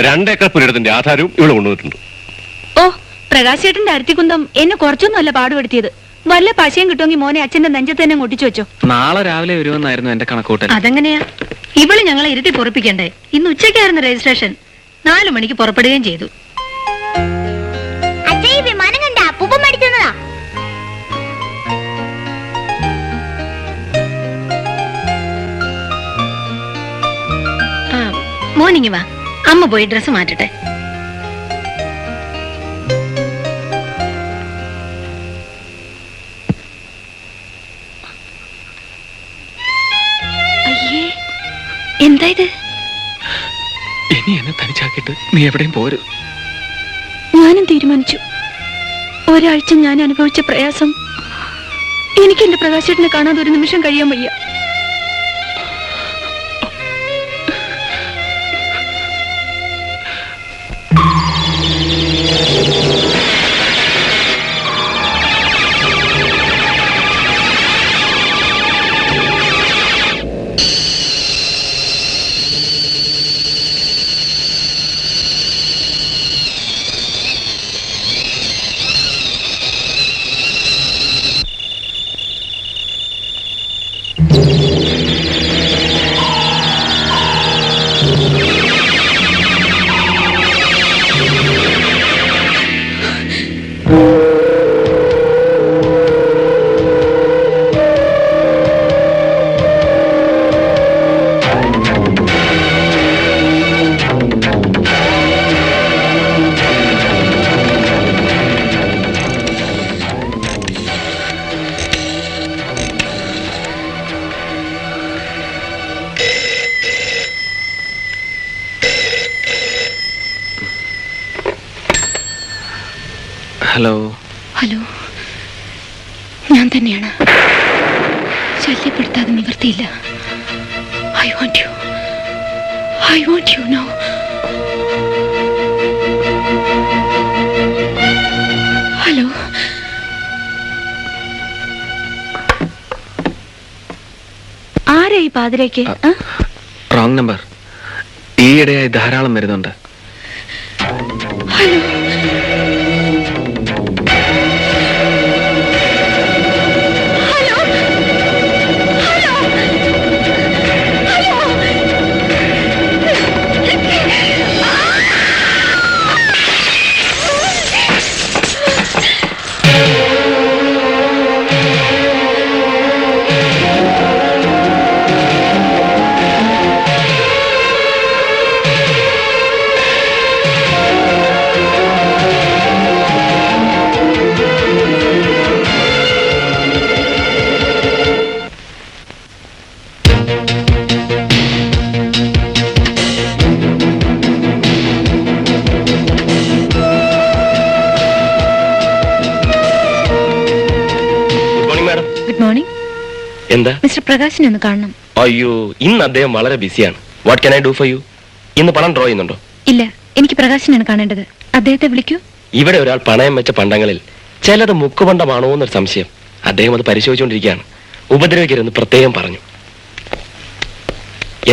2 acre പുരയിടത്തിന്റെ ആധാരവും ഇവിടെ കൊണ്ടുവന്നിട്ടുണ്ട്. ഓ, പ്രകാശേട്ടന്റെ അരുത്തിക്കുന്തം എന്നെ കുറച്ചൊന്നുമല്ല പാടുപെടുത്തിയത്. വല്ല പശയും കിട്ടുമെങ്കിൽ മോനെ അച്ഛന്റെ നെഞ്ചത്ത് തന്നെ ഒട്ടിച്ചു വെച്ചോ. നാളെ രാവിലെ വരുമെന്നായിരുന്നു എന്റെ കണക്കൂട്ടൽ. അതെങ്ങനെയാ? ഇവള് ഞങ്ങളെ ഇരുത്തി പൊറപ്പിക്കണ്ടേ? ഇന്ന് ഉച്ചയ്ക്കായിരുന്നു രജിസ്ട്രേഷൻ. 4 മണിക്ക് പുറപ്പെടുകയും ചെയ്തു. വിമാനം കണ്ട അപ്പൂപ്പ മേടിച്ചതാ. മോർണിംഗ് വാ, അമ്മ പോയി ഡ്രസ് മാറ്റട്ടെ. അയ്യേ, എന്താ ഇത്? ഇനി എന്നെ തനിച്ചാക്കിയിട്ട് നീ എവിടെയും പോരും. ഞാനും തീരുമാനിച്ചു. ഒരാഴ്ച ഞാൻ അനുഭവിച്ച പ്രയാസം എനിക്ക് എന്റെ പ്രകാശേട്ടനെ കാണാതെ ഒരു നിമിഷം കഴിയാൻ വയ്യ. ഹലോ. ഹലോ, ഞാൻ തന്നെയാണ്. ശല്യപ്പെടുത്താതെ നിവർത്തിയില്ല. I want you now. Hello, ആരാ ഈ പാതിരേക്ക്? Wrong number. ഈയിടെയായി ധാരാളം വരുന്നുണ്ട്. ഹലോ, എന്താ? മിസ്റ്റർ പ്രകാശിനെ ഒന്ന് കാണണം. അയ്യോ, ഇന്ന് അദ്ദേഹം വളരെ ബിസിയാണ്. What can I do for you? ഇന്ന് പണം ഡ്രോ ചെയ്യുന്നുണ്ടോ? ഇല്ല, എനിക്ക് പ്രകാശിനെയാണ് കാണേണ്ടത്. അദ്ദേഹത്തെ വിളിക്കൂ. ഇവിടെ ഒരാൾ പണയം വെച്ച പണ്ടങ്ങളിൽ ചിലത് മുക്കുപണ്ടമാണോ എന്നൊരു സംശയം. അദ്ദേഹം അത് പരിശോധിച്ചുകൊണ്ടിരിക്കുകയാണ്. ഉപദ്രവിക്കരുതെന്ന് പ്രത്യേകം പറഞ്ഞു.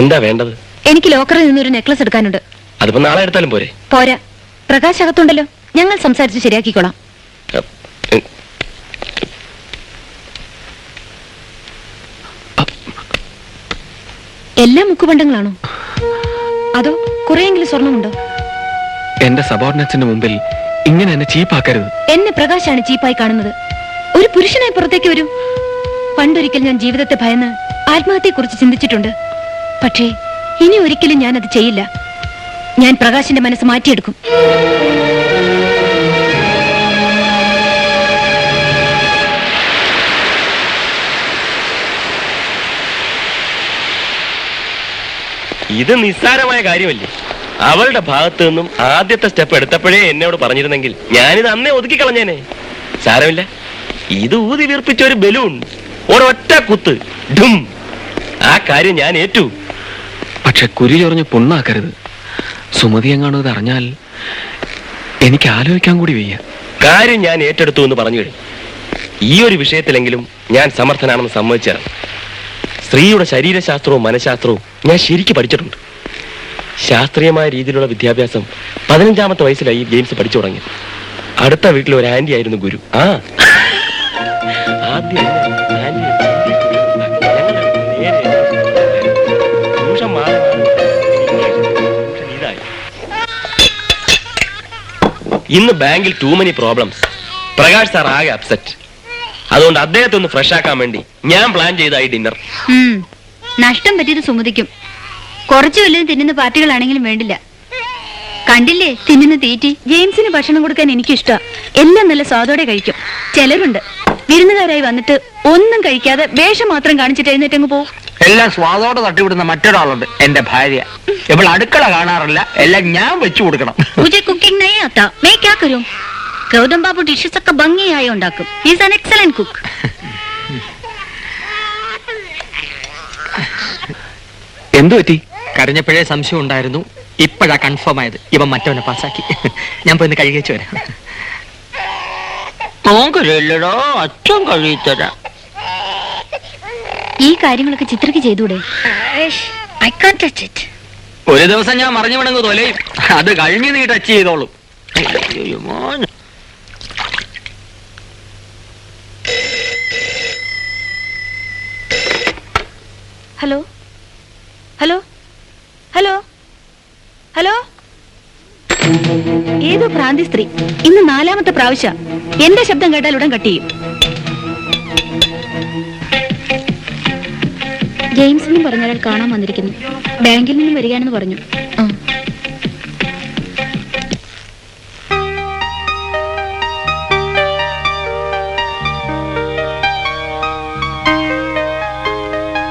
എന്താ വേണ്ടത്? എനിക്ക് ലോക്കറിൽ നിന്നൊരു നെക്ലസ് എടുക്കാനുണ്ട്. അതിപ്പോ നാളെ എടുത്താലും പോരെ? പോരാ, പ്രകാശ് അകത്തുണ്ടല്ലോ, ഞങ്ങൾ സംസാരിച്ച് ശരിയാക്കിക്കോളാം. എല്ലാ മുക്കുപണ്ടങ്ങളാണോ, അതോ കുറെയെങ്കിലും സ്വർണമുണ്ടോ? എന്റെ സബോർഡിനേറ്റ്സിന്റെ മുമ്പിൽ ഇങ്ങനെ എന്നെ ചീപ്പാക്കരുത്. എന്നെ പ്രകാശാണ് ചീപ്പായി കാണുന്നത്. ഒരു പുരുഷനായി പുറത്തേക്ക് വരൂ. പണ്ടൊരിക്കൽ ഞാൻ ജീവിതത്തെ ഭയന്ന് ആത്മഹത്യയെക്കുറിച്ച് ചിന്തിച്ചിട്ടുണ്ട്. പക്ഷേ ഇനി ഒരിക്കലും ഞാൻ അത് ചെയ്യില്ല. ഞാൻ പ്രകാശിന്റെ മനസ്സ് മാറ്റിയെടുക്കും. ഇത് നിസ്സാരമായ കാര്യമല്ലേ? അവളുടെ ഭാഗത്ത് നിന്നും ആദ്യത്തെ സ്റ്റെപ്പ് എടുത്തപ്പോഴേ എന്നോട് പറഞ്ഞിരുന്നെങ്കിൽ ഞാനിത് അന്നേ ഒതുക്കി കളഞ്ഞേനെ. സാരമില്ല, ഇത് ഊതി വീർപ്പിച്ച ഒരു ബലൂൺ, ഒരൊറ്റ കുത്ത്, ഡും. ആ കാര്യം ഞാൻ ഏറ്റു. പക്ഷെ കുരി ചൊറിഞ്ഞ് പുണ്ണാക്കരുത്. സുമതി എങ്ങാണോ ഇത് അറിഞ്ഞാൽ എനിക്ക് ആലോചിക്കാൻ കൂടി വയ്യ. കാര്യം ഞാൻ ഏറ്റെടുത്തു എന്ന് പറഞ്ഞു കഴിഞ്ഞു. ഈ ഒരു വിഷയത്തിലെങ്കിലും ഞാൻ സമർത്ഥനാണെന്ന് സമ്മതിച്ചാണ്. സ്ത്രീയുടെ ശരീരശാസ്ത്രവും മനഃശാസ്ത്രവും ഞാൻ ശരിക്ക് പഠിച്ചിട്ടുണ്ട്. ശാസ്ത്രീയമായ രീതിയിലുള്ള വിദ്യാഭ്യാസം 15-ാമത്തെ വയസ്സിലായി ഈ ഗെയിംസ് പഠിച്ചു തുടങ്ങി. അടുത്ത വീട്ടിൽ ഒരു ആന്റി ആയിരുന്നു ഗുരു. ആദ്യം ആന്റി ഇന്ന് ബാങ്കിൽ two many problems. Prakash sir ആകെ അപ്സെറ്റ്. അതുകൊണ്ട് അദ്ദേഹത്തെ ഒന്ന് ഫ്രഷ് ആക്കാൻ വേണ്ടി ഞാൻ പ്ലാൻ ചെയ്തായി ഡിന്നർ. നഷ്ടം പറ്റിയത് സുമതിക്കും. കുറച്ചു വല്ലതും തിന്നുന്ന പാർട്ടികളാണെങ്കിലും വേണ്ടില്ല. കണ്ടില്ലേ തിന്നുന്ന തീറ്റി. ജെയിംസിന് ഭക്ഷണം കൊടുക്കാൻ എനിക്കിഷ്ടം. എല്ലാം നല്ല സ്വാദോടെ കഴിക്കും. ചിലരുണ്ട് വിരുന്നുകാരായി വന്നിട്ട് ഒന്നും കഴിക്കാതെ വേഷം മാത്രം കാണിച്ചിട്ട് എഴുന്നേറ്റങ്ങ് പോകും. എല്ലാം സ്വാദോടെ തട്ടിവിടുന്ന മറ്റൊരാളുണ്ട്, എന്റെ ഭാര്യ. ഇവൾ അടുക്കള കാണാറില്ല, എല്ലാം ഞാൻ വെച്ചു കൊടുക്കണം. കുക്കിംഗ് നഹീ ആതാ. मैं क्या करूं? ഗൗതം ബാബു ഡിഷസ് ഒക്കെ ഭംഗിയായി ഉണ്ടാക്കും. Is an excellent cook. എന്തു പറ്റി? കരഞ്ഞപ്പോഴേ സംശയം ഉണ്ടായിരുന്നു, ഇപ്പോഴാ കൺഫേം ആയത്. ഇവൻ മറ്റവനെ പാസ്സാക്കി. ഞാൻ പോയി കഴിച്ചു വരാം. നോക്കല്ലോ, അച്ഛൻ കഴിത്തരാം. ഈ കാര്യങ്ങളൊക്കെ ചിത്രക്ക് ചെയ്തൂടെ? I can't touch it. ഒരു ദിവസം ഞാൻ മറിഞ്ഞു വിടങ്ങ് തൊലയും, അത് കഴിഞ്ഞ് നീ ടച്ച് ചെയ്തോളും. Hello hello hello hello. ഏതോ ഭ്രാന്തി സ്ത്രീ ഇന്ന് 4-ാമത്തെ പ്രാവശ്യം എന്റെ ശബ്ദം കേട്ടാൽ ഉടൻ കട്ട് ചെയ്യും. ജെയിംസിനും പറഞ്ഞാൽ കാണാൻ വന്നിരിക്കുന്നു. ബാങ്കിൽ നിന്നും വരികയാണെന്ന് പറഞ്ഞു.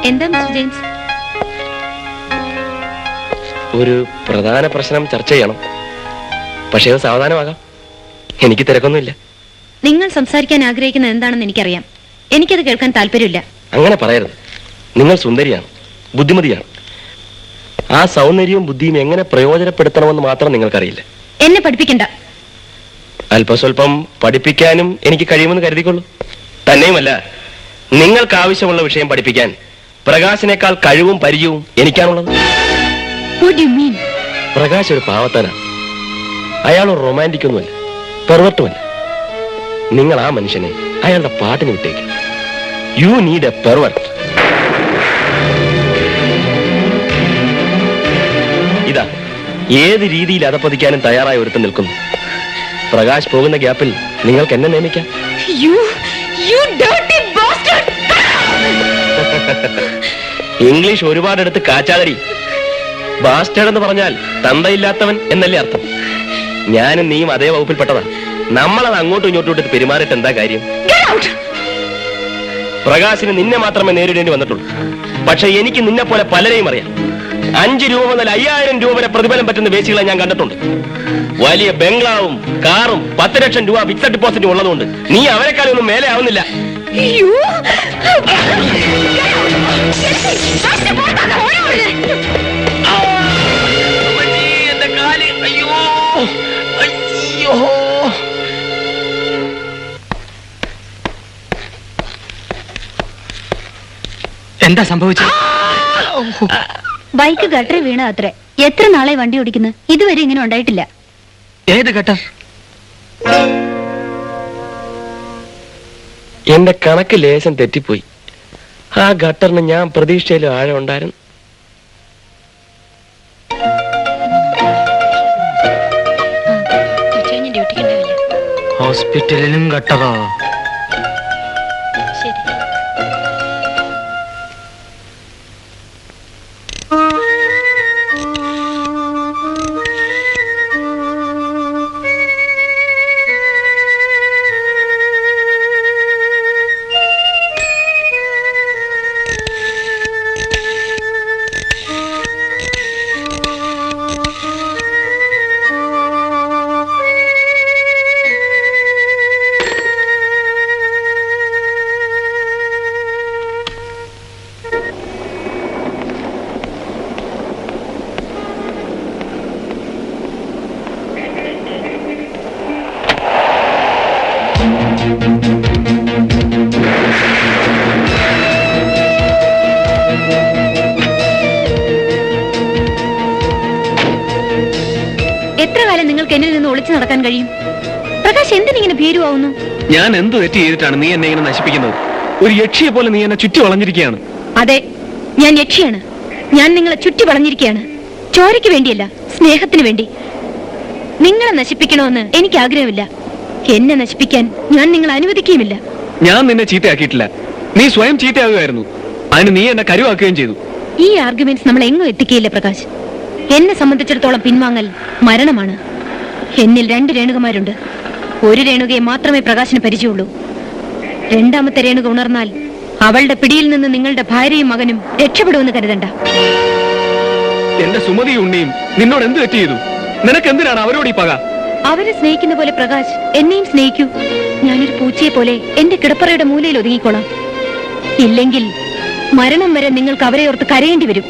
എന്താ മിസ്റ്റർ ജെയിംസ്? ഒരു പ്രധാന പ്രശ്നം ചർച്ച ചെയ്യണം. പക്ഷേ അത് സാവധാനമാകാം. എനിക്ക് തിരക്കൊന്നുമില്ല. നിങ്ങൾ സംസാരിക്കാൻ ആഗ്രഹിക്കുന്നത് എന്താണെന്ന് എനിക്കറിയാം. എനിക്കത് കേൾക്കാൻ താല്പര്യമില്ല. അങ്ങനെ പറയരുത്. നിങ്ങൾ സുന്ദരിയാണ്, ബുദ്ധിമതിയാണ്. ആ സൗന്ദര്യവും ബുദ്ധിയും എങ്ങനെ പ്രയോജനപ്പെടുത്തണമെന്ന് മാത്രം നിങ്ങൾക്കറിയില്ല. എന്നെ പഠിപ്പിക്കണ്ട. അല്പസ്വല്പം പഠിപ്പിക്കാനും എനിക്ക് കഴിയുമെന്ന് കരുതിക്കൊള്ളൂ. തന്നെയുമല്ല, നിങ്ങൾക്ക് ആവശ്യമുള്ള വിഷയം പഠിപ്പിക്കാൻ പ്രകാശിനേക്കാൾ കഴിവും പരിചയവും എനിക്കാണുള്ളത്. What do you mean? Prakash ഒരു പാവത്താനാണ്. അയാൾ ഒരു റൊമാൻറ്റിക് ഒന്നുമല്ല, പെർവർട്ടുമല്ല. നിങ്ങൾ ആ മനുഷ്യനെ അയാളുടെ പാട്ടിന് വിട്ടേക്ക്. You need a pervert. ഇതാ ഏത് രീതിയിൽ അധപ്പതിക്കാനും തയ്യാറായി ഒരുത്തം നിൽക്കുന്നു. പ്രകാശ് പോകുന്ന ഗ്യാപ്പിൽ നിങ്ങൾക്ക് എന്നെ നിയമിക്കാം. ഇംഗ്ലീഷ് ഒരുപാടെടുത്ത് കാച്ചാതരി. ബാസ്റ്റേഡ് എന്ന് പറഞ്ഞാൽ തന്തയില്ലാത്തവൻ എന്നല്ലേ അർത്ഥം. ഞാനും നീയും അതേ വകുപ്പിൽപ്പെട്ടതാ. നമ്മളത് അങ്ങോട്ടും ഇങ്ങോട്ടും ഇട്ട് പെരുമാറിയിട്ട് എന്താ കാര്യം? പ്രകാശിന് നിന്നെ മാത്രമേ നേരിടേണ്ടി വന്നിട്ടുള്ളൂ. പക്ഷെ എനിക്ക് നിന്നെ പോലെ പലരെയും അറിയാം. 5 രൂപ മുതൽ 5000 രൂപ വരെ പ്രതിഫലം പറ്റുന്ന വേശികളെ ഞാൻ കണ്ടിട്ടുണ്ട്. വലിയ ബംഗ്ലാവും കാറും 10 ലക്ഷം രൂപ ഫിക്സഡ് ഡിപ്പോസിറ്റും ഉള്ളതുകൊണ്ട് നീ അവരെക്കാളും ഒന്നും മേലെ ആവുന്നില്ല. എന്താ സംഭവിച്ചത്? ബൈക്ക് ഗട്ടറിൽ വീണ അത്രേ. എത്ര നാളെ വണ്ടി ഓടിക്കുന്നു? ഇതുവരെ ഇങ്ങനെ ഉണ്ടായിട്ടില്ല. ഏത് ഗട്ടർ? എന്റെ കണക്ക് ലേശം തെറ്റിപ്പോയി. ആ ഗട്ടറിന് ഞാൻ പ്രതീക്ഷയിലും ആഴം ഉണ്ടായിരുന്നു. ഹോസ്പിറ്റലിലും ഗട്ടറോ? ശരി. എത്ര കാലം നിങ്ങൾക്ക് എന്നിൽ നിന്ന് ഒളിച്ചു നടക്കാൻ കഴിയും? പ്രകാശ് എന്തിനിങ്ങനെ ഭീരുവാവുന്നു? ഞാൻ എന്ത് തെറ്റ് ചെയ്തിട്ടാണ് നീ എന്നെ ഇങ്ങനെ നശിപ്പിക്കുന്നത്? ഒരു യക്ഷിയെ പോലെ നീ എന്നെ ചുറ്റി വളഞ്ഞിരിക്കുകയാണ്. അതെ, ഞാൻ യക്ഷിയാണ്. ഞാൻ നിങ്ങളെ ചുറ്റി വളഞ്ഞിരിക്കുകയാണ്. ചോരയ്ക്ക് വേണ്ടിയല്ല, സ്നേഹത്തിന് വേണ്ടി. നിങ്ങളെ നശിപ്പിക്കണമെന്ന് എനിക്ക് ആഗ്രഹമില്ല. എന്നെ നശിപ്പിക്കാൻ ഞാൻ നിങ്ങളെ അനുവദിക്കുകയുമില്ല. ഞാൻ നിന്നെ ചീത്തയാക്കിയിട്ടില്ല, നീ സ്വയം ചീത്തയാകുകയായിരുന്നു. അതിന് നീ എന്നെ കരുവാക്കുകയും ചെയ്തു. ഈ ആർഗ്യുമെന്റ്സ് നമ്മൾ എങ്ങും എത്തിക്കുകയില്ല പ്രകാശ്. എന്നെ സംബന്ധിച്ചിടത്തോളം പിൻവാങ്ങൽ മരണമാണ്. എന്നിൽ 2 രേണുകമാരുണ്ട്. ഒരു രേണുകയെ മാത്രമേ പ്രകാശിന് പരിചയമുള്ളൂ. രണ്ടാമത്തെ രേണുക ഉണർന്നാൽ അവളുടെ പിടിയിൽ നിന്ന് നിങ്ങളുടെ ഭാര്യയും മകനും രക്ഷപ്പെടുമെന്ന് കരുതണ്ട. എന്റെ സുമതി ഉണ്ണിയും നിന്നോട് എന്ത് തെറ്റ് ചെയ്തു? നിനക്ക് എന്തിനാണ് അവരോട് ഈ പക? അവരെ സ്നേഹിക്കുന്ന പോലെ പ്രകാശ് എന്നെയും സ്നേഹിക്കൂ. ഞാനൊരു പൂച്ചയെ പോലെ എന്റെ കിടപ്പറയുടെ മൂലയിൽ ഒതുങ്ങിക്കോളാം. ഇല്ലെങ്കിൽ മരണം വരെ നിങ്ങൾക്ക് അവരെ ഓർത്ത് കരയേണ്ടി വരും.